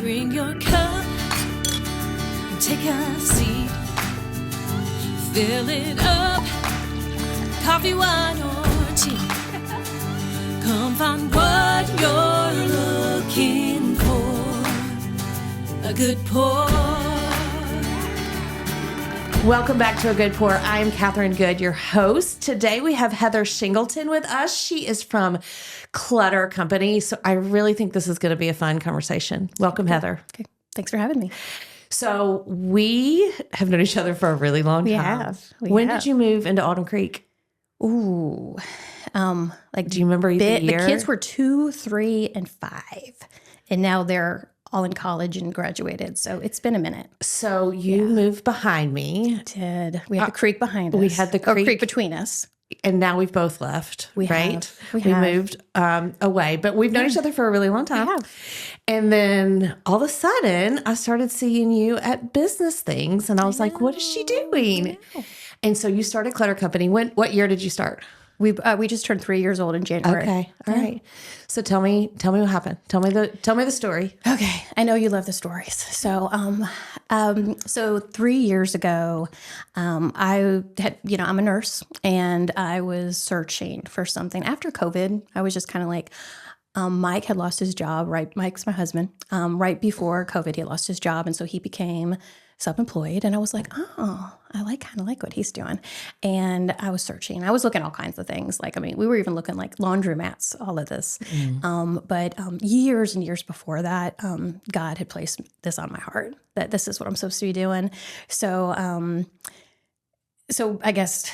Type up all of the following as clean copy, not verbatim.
Bring your cup and take a seat. Fill it up, coffee, wine, or tea. Come find what you're looking for. A good pour. Welcome back to A Good Pour. I am Kathryn Good, your host. Today we have Heather Shingleton with us. She is from Clutter Company. So I really think this is going to be a fun conversation. Welcome, Heather. Okay. Thanks for having me. So we have known each other for a really long time. We have. When did you move into Autumn Creek? Ooh. Do you remember the year? The kids were 2, 3, and 5. And now they're all in college and graduated. So it's been a minute. So you moved behind me. Did. We had the creek behind us. We had the creek between us. And now we've both left, right? We moved away, but we've known each other for a really long time. We have. And then all of a sudden, I started seeing you at business things, and I was like, "What is she doing?" And so you started Clutter Company. What year did you start? We just turned 3 years old in January. Okay, all right. So tell me what happened. Tell me the story. Okay, I know you love the stories. So, so 3 years ago, I had, I'm a nurse, and I was searching for something after COVID. I was just kind of like, Mike had lost his job. Right, Mike's my husband. Right before COVID, he lost his job, and so he became self-employed. And I was like, oh, I kind of like what he's doing. And I was searching. I was looking at all kinds of things. We were even looking like laundromats, all of this. But years and years before that, God had placed this on my heart, that this is what I'm supposed to be doing. So, so I guess,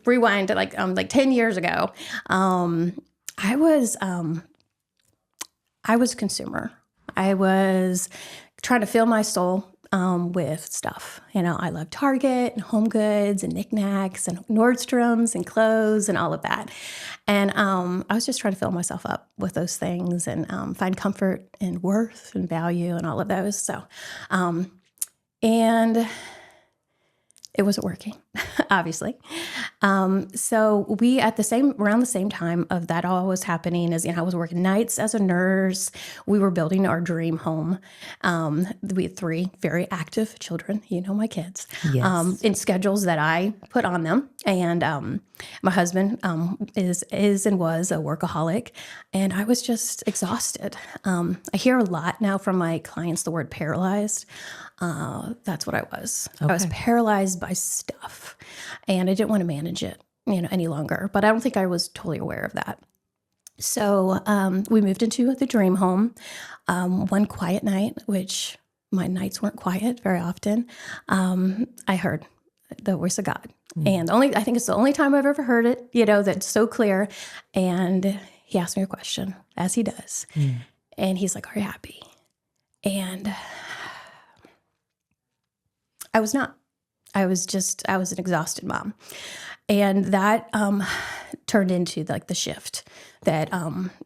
rewind to like 10 years ago, I was a consumer. I was trying to fill my soul with stuff. I love Target and Home Goods and knickknacks and Nordstrom's and clothes and all of that. And I was just trying to fill myself up with those things and find comfort and worth and value and all of those. So, and it wasn't working, obviously. So we around the same time of that all was happening is, I was working nights as a nurse. We were building our dream home. We had 3 very active children, my kids, Yes. in schedules that I put on them. And my husband is and was a workaholic, and I was just exhausted. I hear a lot now from my clients the word paralyzed. That's what I was. Okay. I was paralyzed by stuff, and I didn't want to manage it, any longer. But I don't think I was totally aware of that. So we moved into the dream home one quiet night, which my nights weren't quiet very often. I heard the voice of God, and I think it's the only time I've ever heard it. That's so clear. And he asked me a question, as he does, and he's like, "Are you happy?" And I was not. I was an exhausted mom. And that turned into the shift that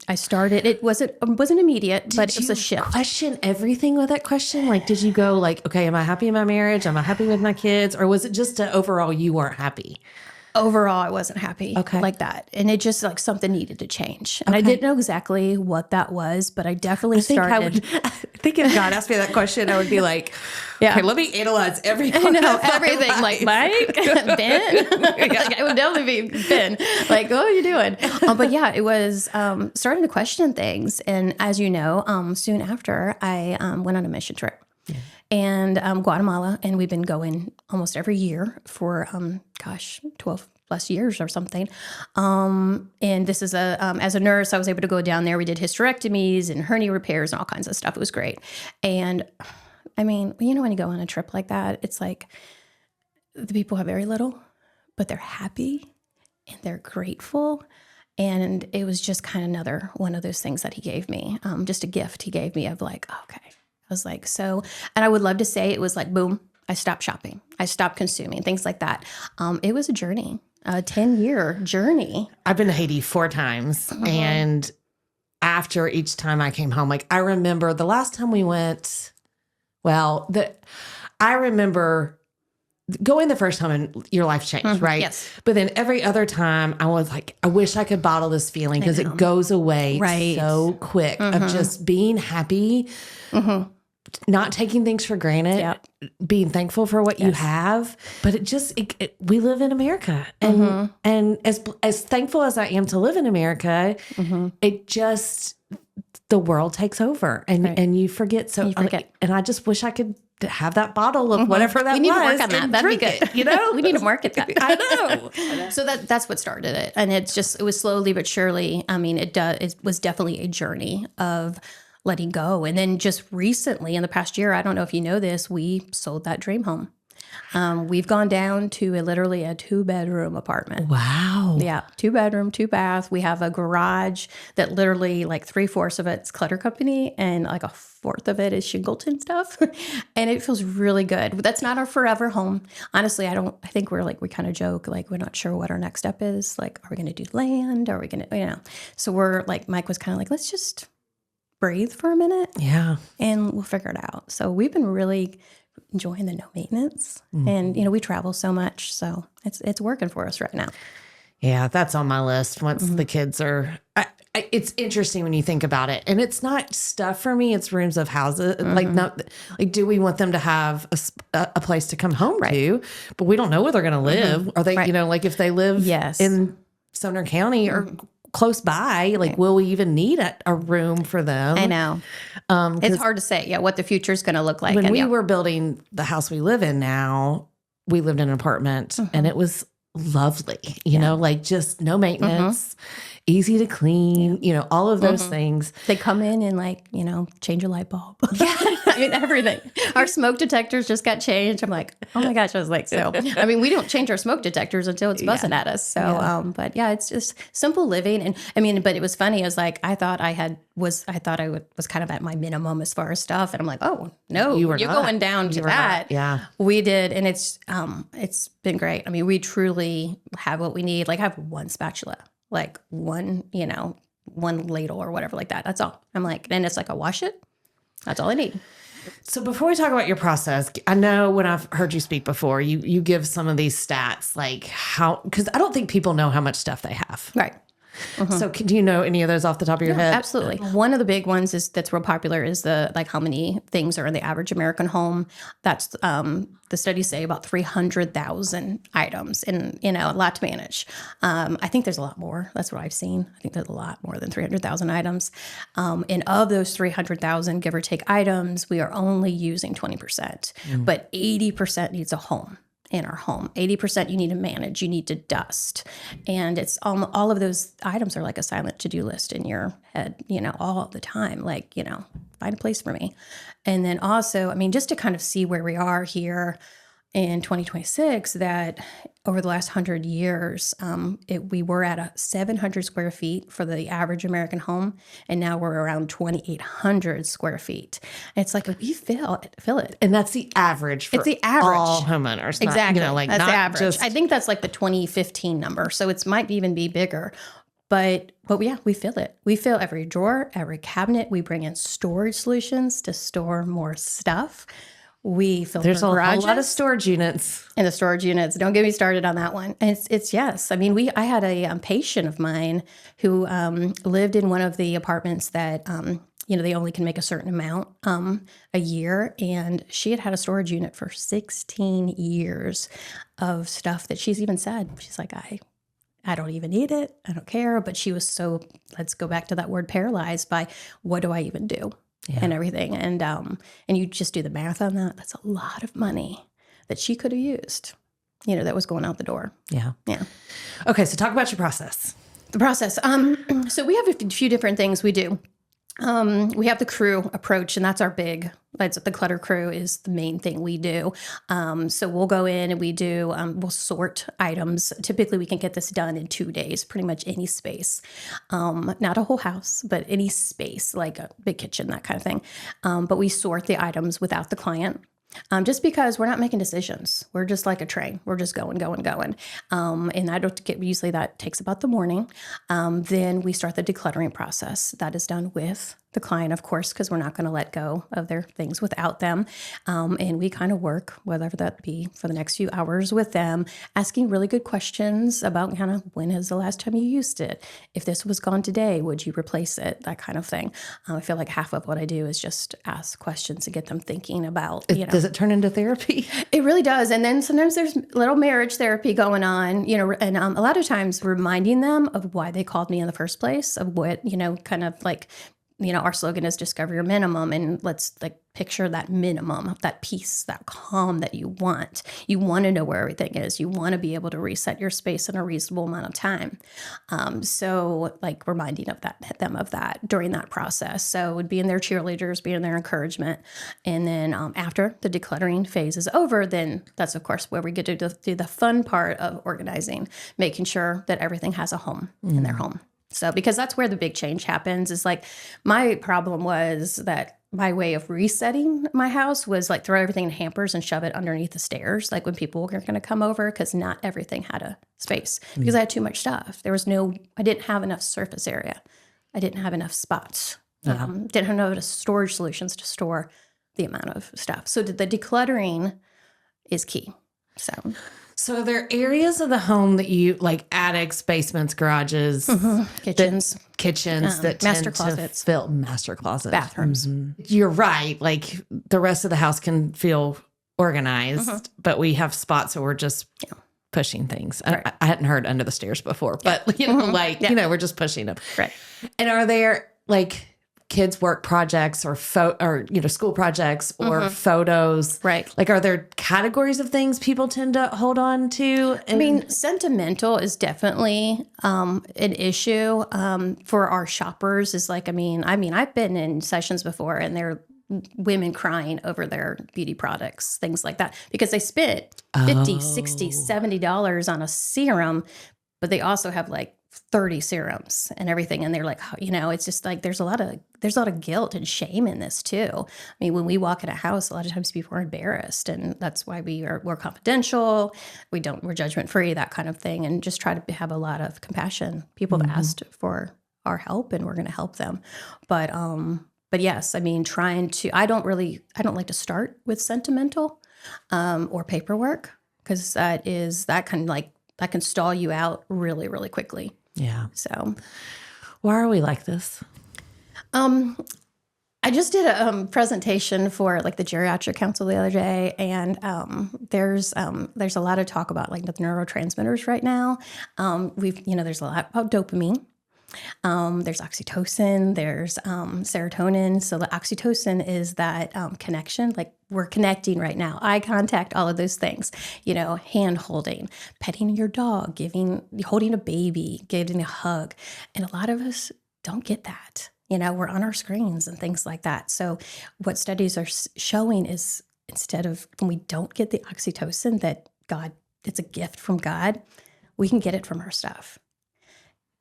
I started. It wasn't immediate, but it was a shift. Did you question everything with that question? Did you go okay, am I happy in my marriage? Am I happy with my kids? Or was it just overall you weren't happy? Overall, I wasn't happy like that. And it just something needed to change. And I didn't know exactly what that was, but I definitely started. I think if God asked me that question, I would be like, okay, let me analyze everything. I know, everything. Like, Mike, Ben. I would definitely be Ben. What are you doing? But yeah, it was starting to question things. And as you know, soon after, I went on a mission trip. Yeah. And Guatemala, and we've been going almost every year for 12 plus years or something. And this is as a nurse, I was able to go down there. We did hysterectomies and hernia repairs and all kinds of stuff. It was great. And when you go on a trip like that, it's the people have very little, but they're happy and they're grateful. And it was just kind of another one of those things that he gave me, just a gift he gave me of okay. I was so, and I would love to say it was boom, I stopped shopping. I stopped consuming, things like that. It was a journey, a 10-year journey. I've been to Haiti 4 times. And after each time I came home, I remember the last time we went, I remember going the first time and your life changed, right? Yes. But then every other time I was like, I wish I could bottle this feeling because it goes away so quick of just being happy, not taking things for granted, being thankful for what you have. But it just, we live in America. And as thankful as I am to live in America, it just, the world takes over and you forget. And I just wish I could have that bottle of whatever that we need was. to work on that. That'd be good. It, you know, we need to market that. I know. So that's what started it, and it was slowly but surely. I mean, it was definitely a journey of letting go, and then just recently, in the past year, I don't know if you know this, we sold that dream home. We've gone down to literally a 2-bedroom apartment. Wow. Yeah. 2-bedroom, 2-bath. We have a garage that literally like 3/4 of it's Clutter Company and like 1/4 of it is Shingleton stuff. And it feels really good. That's not our forever home. Honestly, I think we kind of joke, like, we're not sure what our next step is. Like, are we going to do land? Are we going to, so we're like, Mike was kind of like, let's just breathe for a minute. Yeah. And we'll figure it out. So we've been really enjoying the no maintenance, and we travel so much, so it's working for us right now. Yeah, that's on my list. Once the kids are, it's interesting when you think about it, and it's not stuff for me. It's rooms of houses. Do we want them to have a place to come home to? But we don't know where they're going to live. Are they, like if they live in Sumner County or close by, like, will we even need a room for them? I know. It's hard to say, what the future is going to look like. When we were building the house we live in now, we lived in an apartment and it was lovely, you know, like just no maintenance, easy to clean, all of those things. They come in and change a light bulb. Yeah. I mean, everything. Our smoke detectors just got changed. I'm like, oh my gosh. I was like, so, I mean, we don't change our smoke detectors until it's buzzing at us. So, but yeah, it's just simple living. And I mean, but it was funny. I was like, I thought I was kind of at my minimum as far as stuff. And I'm like, oh no, you're going down to that. Not. Yeah. We did. And it's been great. I mean, we truly have what we need. Like, I have one spatula, like one ladle or whatever like that. That's all. I'm like, and it's like, I wash it. That's all I need. So before we talk about your process, I know when I've heard you speak before, you give some of these stats, like because I don't think people know how much stuff they have. Right. So do you know any of those off the top of your head? Absolutely. One of the big ones that's real popular is how many things are in the average American home. That's the studies say about 300,000 items, and a lot to manage. I think there's a lot more. That's what I've seen. I think there's a lot more than 300,000 items. And of those 300,000, give or take items, we are only using 20%, but 80% needs a home. In our home, 80% you need to manage, you need to dust. And it's all of those items are like a silent to-do list in your head, all the time, like, find a place for me. And then also, I mean, just to kind of see where we are here in 2026, that over the last 100 years, we were at 700 square feet for the average American home, and now we're around 2,800 square feet. And it's like, we feel it. And that's the average for all homeowners. Exactly. Not, that's not the average. Just... I think that's like the 2015 number, so it might even be bigger. But yeah, we fill it. We fill every drawer, every cabinet. We bring in storage solutions to store more stuff. We filter There's a whole lot of garages. storage units. And the storage units, don't get me started on that one. And it's yes. I mean, I had a patient of mine who lived in one of the apartments that, they only can make a certain amount a year. And she had a storage unit for 16 years of stuff that she's even said. She's like, I don't even need it. I don't care. But she was let's go back to that word, paralyzed by what do I even do? And everything. And you just do the math on that. That's a lot of money that she could have used, that was going out the door. Yeah. Yeah. Okay. So talk about your process. The process. So we have a few different things we do. We have the crew approach, and that's the clutter crew is the main thing we do. So we'll go in and we'll sort items. Typically we can get this done in 2 days, pretty much any space. Not a whole house, but any space, like a big kitchen, that kind of thing. But we sort the items without the client. Just because we're not making decisions. We're just like a train. We're just going. And usually that takes about the morning. Then we start the decluttering process. That is done with the client, of course, because we're not going to let go of their things without them. And we kind of work, whatever that be, for the next few hours with them, asking really good questions about kind of when is the last time you used it? If this was gone today, would you replace it? That kind of thing. I feel like half of what I do is just ask questions to get them thinking about, Does it turn into therapy? It really does. And then sometimes there's little marriage therapy going on, and a lot of times reminding them of why they called me in the first place, of what, kind of like, our slogan is discover your minimum, and let's like picture that minimum, that peace, that calm that you want. You want to know where everything is. You want to be able to reset your space in a reasonable amount of time. So like reminding them of that during that process. So it would be in their cheerleaders, be in their encouragement. And then after the decluttering phase is over, then that's of course where we get to do the fun part of organizing, making sure that everything has a home in their home. So, because that's where the big change happens, is like my problem was that my way of resetting my house was like throw everything in hampers and shove it underneath the stairs. Like when people were going to come over, because not everything had a space because I had too much stuff. I didn't have enough surface area. I didn't have enough spots. Didn't have enough storage solutions to store the amount of stuff. So the decluttering is key. So are there areas of the home that you like, attics, basements, garages, kitchens, that master tend closets, to fill master closets, bathrooms? You're right. Like the rest of the house can feel organized, but we have spots where we're just pushing things. Right. I hadn't heard under the stairs before, but we're just pushing them. Right. And are there like kids' work projects or school projects or photos? Right. Like, are there categories of things people tend to hold on to? I mean, sentimental is definitely an issue for our shoppers. Is like, I mean, I've been in sessions before, and they're women crying over their beauty products, things like that, because they spent $50, $60, $70 on a serum, but they also have like 30 serums and everything. And they're like, it's just like, there's a lot of guilt and shame in this too. I mean, when we walk in a house, a lot of times people are embarrassed, and that's why we're confidential. We're judgment free, that kind of thing. And just try to have a lot of compassion. People have asked for our help, and we're going to help them. But yes, I mean, I don't like to start with sentimental, or paperwork, because that can stall you out really, really quickly. Yeah. So, why are we like this? I just did a presentation for like the geriatric council the other day, and there's a lot of talk about like the neurotransmitters right now. There's a lot about dopamine. There's oxytocin, there's serotonin. So the oxytocin is that connection, like we're connecting right now, eye contact, all of those things, hand holding, petting your dog, holding a baby, giving a hug. And a lot of us don't get that. We're on our screens and things like that. So what studies are showing is, instead of when we don't get the oxytocin, that it's a gift from God, we can get it from our stuff.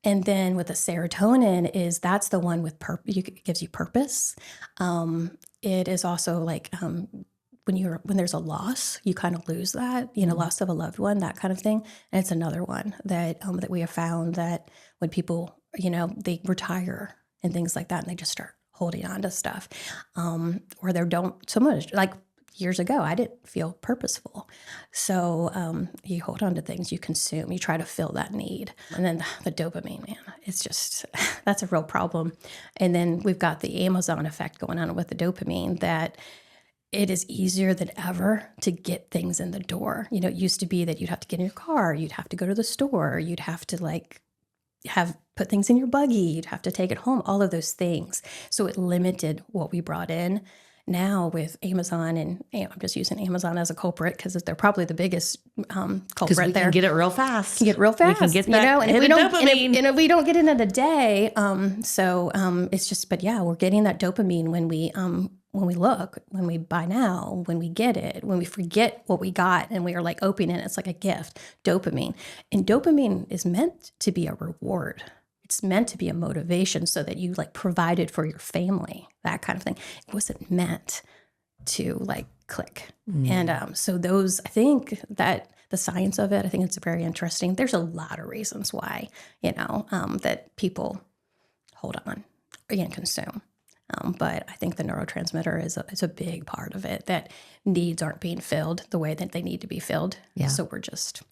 And then with the serotonin, that's the one with it gives you purpose. It is also like when there's a loss, you kind of lose that, loss of a loved one, that kind of thing. And it's another one that we have found that when people, they retire and things like that, and they just start holding on to stuff, or they don't so much. Like years ago, I didn't feel purposeful. So you hold on to things, you consume, you try to fill that need. And then the dopamine, man, it's just, that's a real problem. And then we've got the Amazon effect going on with the dopamine, that it is easier than ever to get things in the door. It used to be that you'd have to get in your car, you'd have to go to the store, you'd have to put things in your buggy, you'd have to take it home, all of those things. So it limited what we brought in. Now with Amazon, and I'm just using Amazon as a culprit because they're probably the biggest culprit there. We can get it real fast. Get real fast. We can get that and if we don't get it in a day, it's just. But yeah, we're getting that dopamine when we look, when we buy now, when we get it, when we forget what we got and we are like opening it, it's like a gift. Dopamine, and dopamine is meant to be a reward. It's meant to be a motivation so that you provided for your family, that kind of thing. It wasn't meant to click. And so those, I think that the science of it, I think it's very interesting. There's a lot of reasons why, that people hold on and consume. But I think the neurotransmitter is a big part of it, that needs aren't being filled the way that they need to be filled. Yeah. So we're just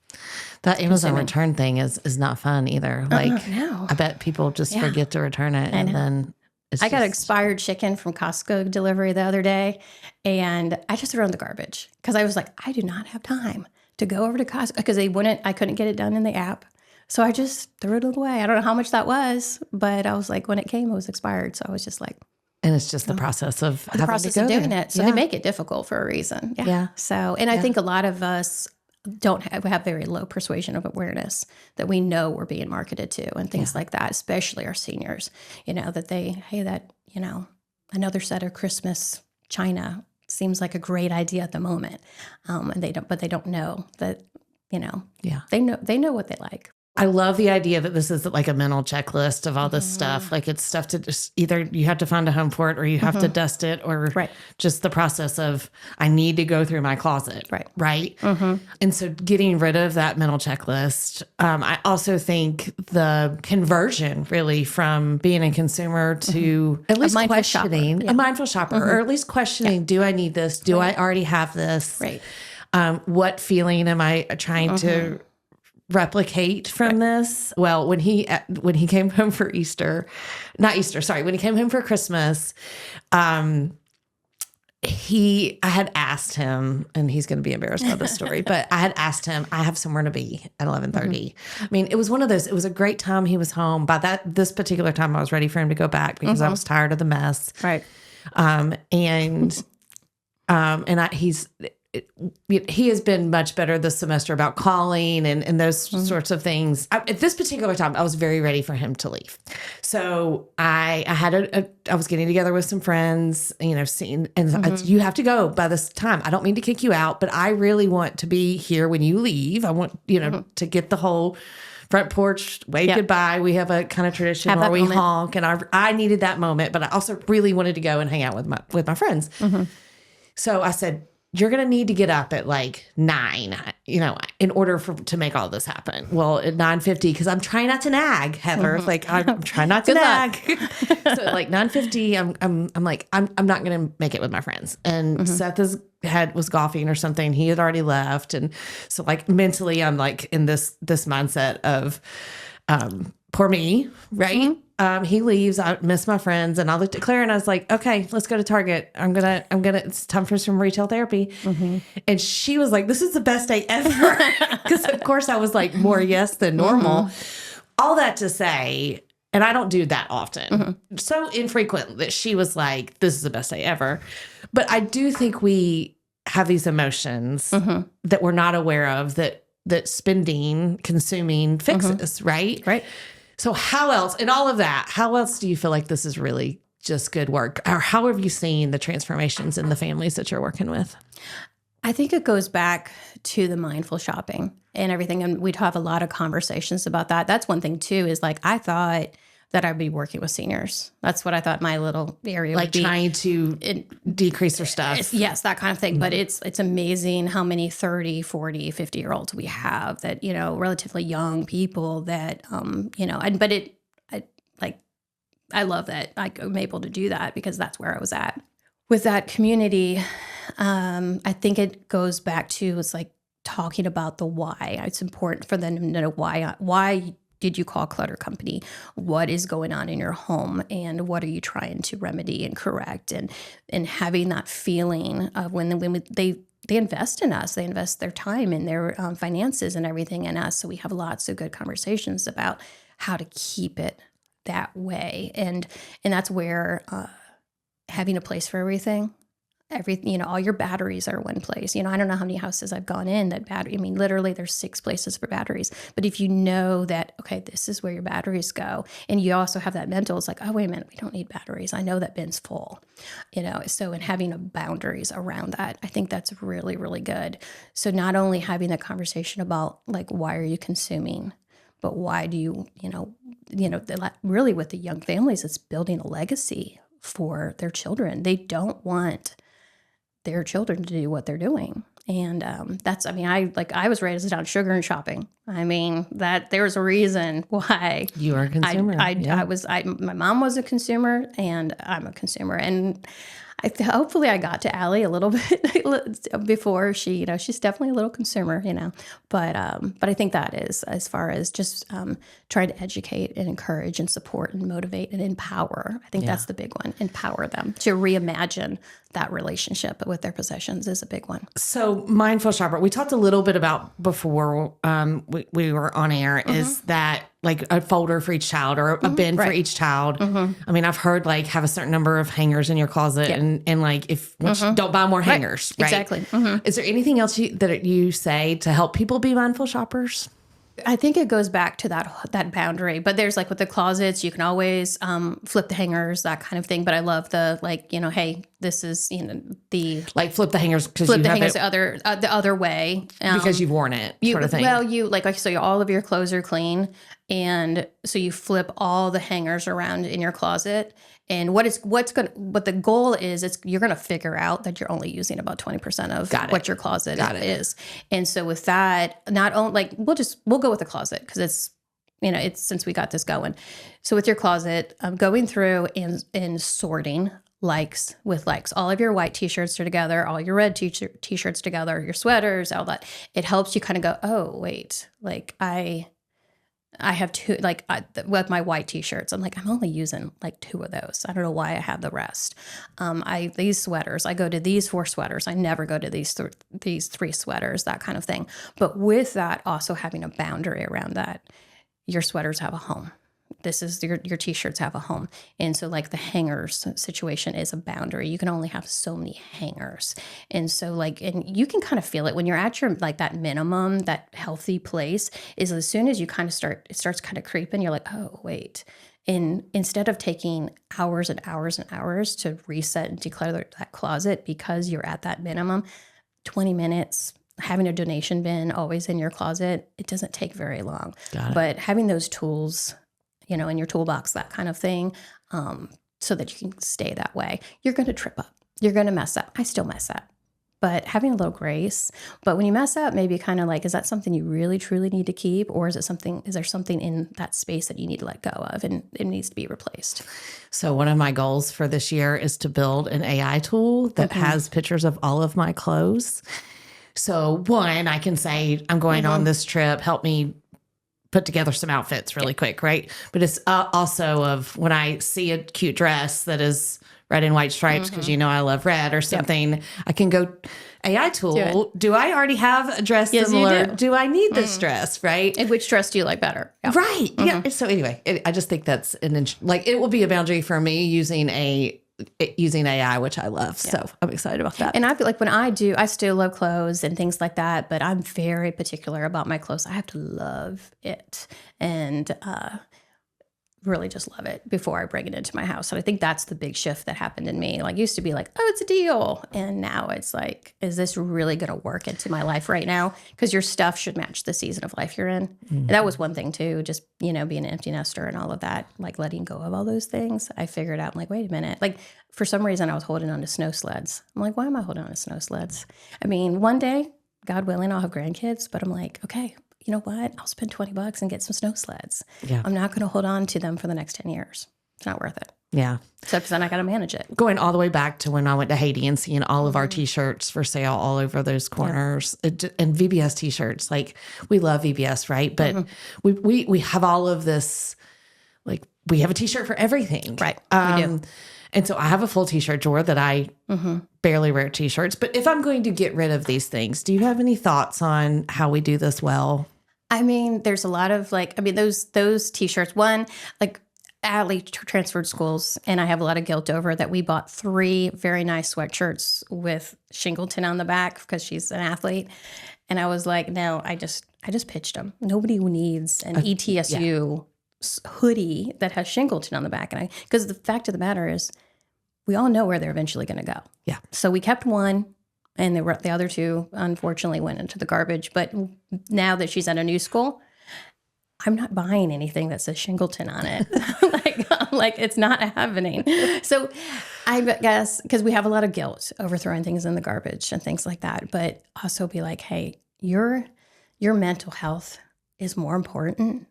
That Amazon return thing is not fun either. Like, no. I bet people just forget to return it, and then I got expired chicken from Costco delivery the other day, and I just threw it in the garbage because I was like, I do not have time to go over to Costco because I couldn't get it done in the app. So I just threw it away. I don't know how much that was, but I was like, when it came, it was expired. So I was just like, and it's just the process of the process of doing it. So they make it difficult for a reason. Yeah. So, and I think a lot of us have very low persuasion of awareness that we know we're being marketed to and things like that, especially our seniors, that another set of Christmas china seems like a great idea at the moment. And they don't know that, they know what they like. I love the idea that this is like a mental checklist of all this stuff. Like, it's stuff to just either you have to find a home for it, or you have to dust it, or just the process of, I need to go through my closet. Right. And so getting rid of that mental checklist. I also think the conversion really from being a consumer to at least questioning, a mindful shopper, or at least questioning, do I need this? Do I already have this? Right. What feeling am I trying to replicate from this? Well, when he came home for when he came home for Christmas, I had asked him, and he's going to be embarrassed by this story, but I had asked him, I have somewhere to be at 11:30. I mean, it was one of those, it was a great time he was home. By this particular time, I was ready for him to go back because I was tired of the mess. Right. He has been much better this semester about calling and those sorts of things. At this particular time, I was very ready for him to leave. So I was getting together with some friends, seeing, and you have to go by this time. I don't mean to kick you out, but I really want to be here when you leave. I want, to get the whole front porch, wave goodbye. We have a kind of tradition where we honk, and I needed that moment, but I also really wanted to go and hang out with my friends. So I said, you're going to need to get up at like 9, in order to make all this happen. Well, at 9:50, because I'm trying not to nag, Heather. Like, I'm trying not to nag. So at like 9:50, I'm like, I'm not going to make it with my friends. And Seth was golfing or something. He had already left. And so like mentally, I'm like in this mindset of, poor me, right? He leaves. I miss my friends, and I looked at Claire and I was like, okay, let's go to Target. It's time for some retail therapy. And she was like, this is the best day ever. Because of course I was like more yes than normal. All that to say, and I don't do that often. So infrequent that she was like, this is the best day ever. But I do think we have these emotions that we're not aware of that consuming fixes, right? Right. So how else, in all of that, how else do you feel like this is really just good work? Or how have you seen the transformations in the families that you're working with? I think it goes back to the mindful shopping and everything. And we'd have a lot of conversations about that. That's one thing too, is like, I thought that I'd be working with seniors. That's what I thought my little area would be. Like trying to decrease their stuff. Yes, that kind of thing. But it's amazing how many 30, 40, 50-year-olds we have that, relatively young people that, I love that I'm able to do that because that's where I was at. With that community, I think it goes back to, it's like talking about the why. It's important for them to know why did you call Clutter Company? What is going on in your home, and what are you trying to remedy and correct? And having that feeling of when they invest in us, they invest their time and their finances and everything in us. So we have lots of good conversations about how to keep it that way, and that's where having a place for everything. All your batteries are one place. I don't know how many houses I've gone in that literally there's 6 places for batteries. But if you know that, okay, this is where your batteries go, and you also have that mental, it's like, oh, wait a minute, we don't need batteries. I know that bin's full, so in having boundaries around that, I think that's really, really good. So not only having the conversation about like, why are you consuming, but why do you, really with the young families, it's building a legacy for their children. They don't want their children to do what they're doing. And I was raised on sugar and shopping. I mean, that there's a reason why You are a consumer. my mom was a consumer and I'm a consumer. And hopefully I got to Allie a little bit before she, she's definitely a little consumer, but I think that is, as far as just trying to educate and encourage and support and motivate and empower. I think that's the big one. Empower them to reimagine that relationship with their possessions is a big one. So mindful shopper, we talked a little bit about before we were on air, is that like a folder for each child or a bin for each child. I mean, I've heard like have a certain number of hangers in your closet and like if don't buy more hangers. Right? Exactly. Is there anything else that you say to help people be mindful shoppers? I think it goes back to that boundary, but there's like with the closets, you can always flip the hangers, that kind of thing. But I love the hey, this is the like flip the hangers because flip the hangers the other way because you've worn it sort of thing. Well, so all of your clothes are clean, and so you flip all the hangers around in your closet. And what the goal is, you're going to figure out that you're only using about 20% of what your closet is. And so with that, not only like, we'll go with the closet because it's since we got this going. So with your closet, going through and sorting likes with likes, all of your white t-shirts are together, all your red t-shirts together, your sweaters, all that. It helps you kind of go, oh, wait, like I have two, with my white t-shirts, I'm only using like 2 of those. I don't know why I have the rest. These sweaters, I go to these 4 sweaters. I never go to these 3 sweaters, that kind of thing. But with that, also having a boundary around that, your sweaters have a home. This is your t-shirts have a home. And so like the hangers situation is a boundary. You can only have so many hangers. And so and you can kind of feel it when you're at your, that minimum, that healthy place is as soon as you kind of it starts kind of creeping, you're like, oh, wait. And instead of taking hours and hours and hours to reset and declutter that closet because you're at that minimum, 20 minutes, having a donation bin always in your closet, it doesn't take very long. But having those tools, in your toolbox, that kind of thing, so that you can stay that way. You're going to trip up. You're going to mess up. I still mess up. But having a little grace. But when you mess up, maybe kind of is that something you really, truly need to keep? Or is there something in that space that you need to let go of and it needs to be replaced? So one of my goals for this year is to build an AI tool that has pictures of all of my clothes. So one, I can say, I'm going on this trip, help me put together some outfits really quick, right? But it's also of when I see a cute dress that is red and white stripes, because I love red or something, I can go AI tool. Do I already have a dress similar? Do I need this dress, right? And which dress do you like better? Yeah. Right. Yeah. So anyway, I just think that's it will be a boundary for me using AI, which I love. So I'm excited about that. And I feel like when I still love clothes and things like that, but I'm very particular about my clothes. I have to love it and really just love it before I bring it into my house. And I think that's the big shift that happened in me. Used to be like, oh, it's a deal. And now it's like, is this really going to work into my life right now? Because your stuff should match the season of life you're in. And that was one thing too, just, being an empty nester and all of that, letting go of all those things. I figured out, I'm like, wait a minute. For some reason I was holding on to snow sleds. I'm like, why am I holding on to snow sleds? I mean, one day, God willing, I'll have grandkids, but I'm like, okay, you know what? I'll spend $20 and get some snow sleds. Yeah. I'm not going to hold on to them for the next 10 years. It's not worth it. Yeah. So because then I got to manage it. Going all the way back to when I went to Haiti and seeing all of our t-shirts for sale all over those corners and VBS t-shirts. We love VBS, right? But we have all of this, we have a t-shirt for everything. Right. We do. And so I have a full t-shirt drawer that I barely wear t-shirts. But if I'm going to get rid of these things, do you have any thoughts on how we do this well? I mean, there's a lot of those t-shirts. One, Allie transferred schools, and I have a lot of guilt over that. We bought 3 very nice sweatshirts with Shingleton on the back because she's an athlete. And I was like, no, I just pitched them. Nobody needs an ETSU hoodie that has Shingleton on the back. And because the fact of the matter is, we all know where they're eventually going to go. Yeah. So we kept one. And the other 2, unfortunately, went into the garbage. But now that she's at a new school, I'm not buying anything that says Shingleton on it. I'm Like, it's not happening. So I guess, because we have a lot of guilt over throwing things in the garbage and things like that, but also be like, hey, your mental health is more important,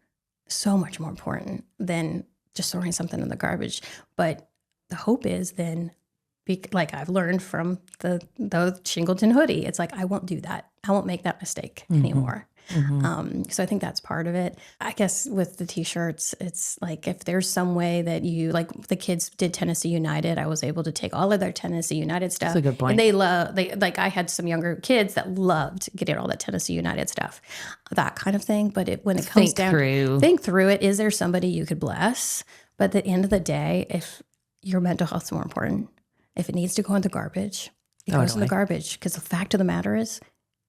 so much more important than just throwing something in the garbage. But the hope is then, like I've learned from the Shingleton hoodie, it's like, I won't do that. I won't make that mistake anymore. So I think that's part of it. I guess with the t-shirts, it's like, if there's some way that you, like the kids did Tennessee United, I was able to take all of their Tennessee United stuff. That's a good point. And like I had some younger kids that loved getting all that Tennessee United stuff, that kind of thing. But when it comes down, think through it. Is there somebody you could bless? But at the end of the day, if your mental health's more important, if it needs to go in the garbage, it goes in the garbage. Because the fact of the matter is,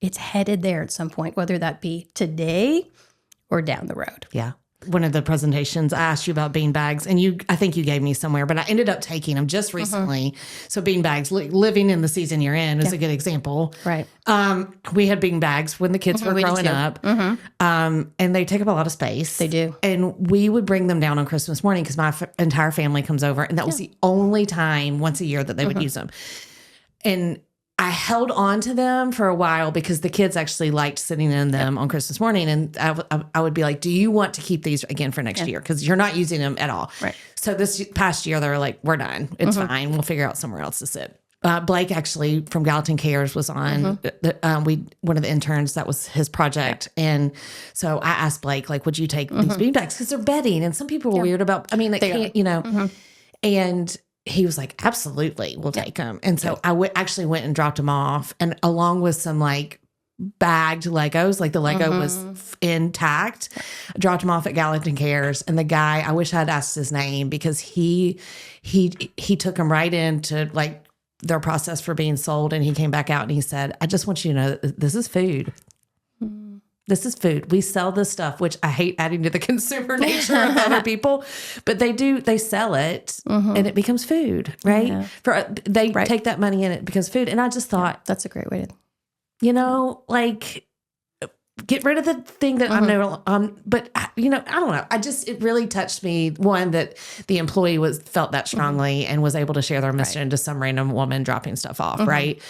it's headed there at some point, whether that be today or down the road. Yeah. One of the presentations, I asked you about bean bags, and I think you gave me somewhere, but I ended up taking them just recently. So bean bags, living in the season you're in is a good example. Right. We had bean bags when the kids were growing up, and they take up a lot of space. They do. And we would bring them down on Christmas morning because my entire family comes over, and that was the only time once a year that they would use them. And I held on to them for a while because the kids actually liked sitting in them on Christmas morning. And I would be like, do you want to keep these again for next year? Because you're not using them at all. Right. So this past year, they were like, we're done. It's fine. We'll figure out somewhere else to sit. Blake actually from Gallatin Cares was on. One of the interns, that was his project. And so I asked Blake, like, would you take these bean bags? Because they're bedding. And some people were weird about, I mean, they can't, you know. And he was like, absolutely, we'll take them. And so I actually went and dropped them off, and along with some like bagged Legos, like the Lego was intact. I dropped them off at Gallatin Cares, and the guy, I wish I'd asked his name, because he took them right into like their process for being sold, and he came back out and he said, I just want you to know that this is food. This is food. We sell this stuff, which I hate adding to the consumer nature of other people, but they sell it and it becomes food, right? They take that money and it becomes food. And I just thought, that's a great way to, you know, like, get rid of the thing that I'm no, but you know, I don't know. It really touched me. One, that the employee felt that strongly and was able to share their mission to some random woman dropping stuff off. Right.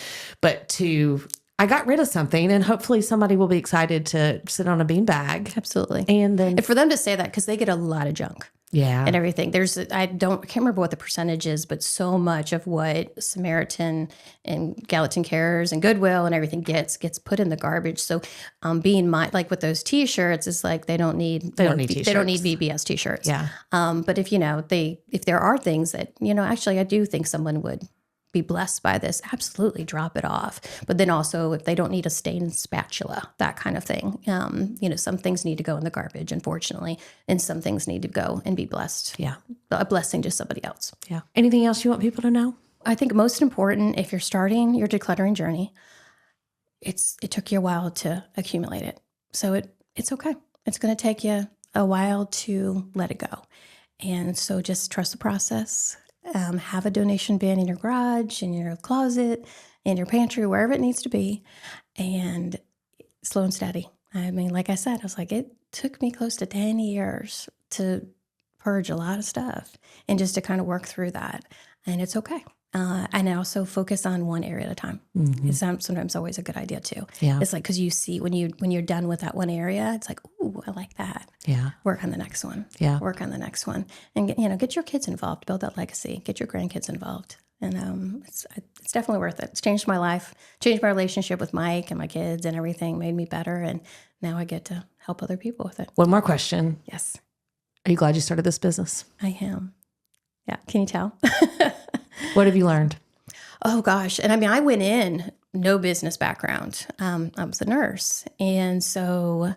But two, I got rid of something, and hopefully somebody will be excited to sit on a beanbag. Absolutely. And for them to say that, because they get a lot of junk. Yeah. And everything. I can't remember what the percentage is, but so much of what Samaritan and Gallatin Cares and Goodwill and everything gets put in the garbage. So like with those t-shirts, it's like they don't need t-shirts. They don't need VBS t-shirts. Yeah. But if if there are things that, actually I do think someone would be blessed by this, absolutely drop it off. But then also, if they don't need a stained spatula, that kind of thing, some things need to go in the garbage, unfortunately, and some things need to go and be blessed. Yeah. A blessing to somebody else. Yeah. Anything else you want people to know? I think most important, if you're starting your decluttering journey, it took you a while to accumulate it. So it's okay. It's going to take you a while to let it go. And so just trust the process. Have a donation bin in your garage, in your closet, in your pantry, wherever it needs to be, and slow and steady. I mean, like I said, I was like, it took me close to 10 years to purge a lot of stuff and just to kind of work through that. And it's okay. And also focus on one area at a time. It's sometimes always a good idea too. Yeah. It's like, because you see when you're done with that one area, it's like, ooh, I like that. Yeah. Work on the next one. Yeah. Work on the next one, and get your kids involved. Build that legacy. Get your grandkids involved, and it's definitely worth it. It's changed my life. Changed my relationship with Mike and my kids and everything. Made me better, and now I get to help other people with it. One more question. Yes. Are you glad you started this business? I am. Yeah. Can you tell? What have you learned? Oh, gosh. And I mean, I went in no business background. I was a nurse. And so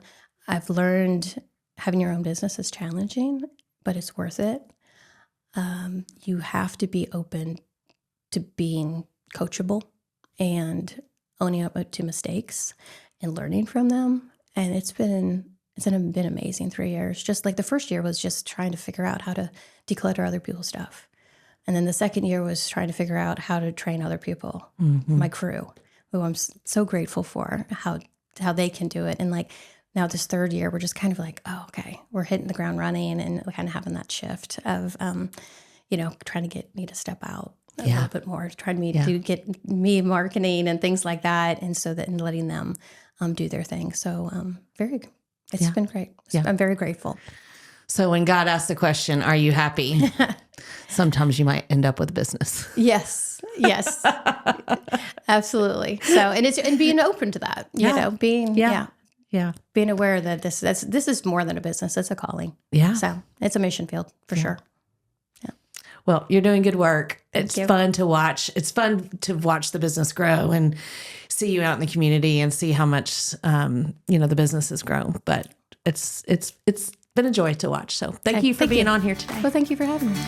I've learned having your own business is challenging, but it's worth it. You have to be open to being coachable and owning up to mistakes and learning from them. And it's been amazing 3 years. Just like the first year was just trying to figure out how to declutter other people's stuff. And then the second year was trying to figure out how to train other people, my crew, who I'm so grateful for, how they can do it. And like now this third year, we're just kind of like, oh, okay, we're hitting the ground running and kind of having that shift of, trying to get me to step out a little bit more, trying to get me marketing and things like that. And so that, and letting them do their thing. So it's been great. I'm very grateful. So when God asks the question, are you happy? Sometimes you might end up with a business. Yes, absolutely. So, and being open to that, being aware that this is more than a business. It's a calling. Yeah. So it's a mission field for sure. Yeah. Well, you're doing good work. Thank It's you. fun to watch. It's fun to watch the business grow and see you out in the community and see how much, the business has grown. But it's been a joy to watch. So thank you for being on here today. Well, thank you for having me.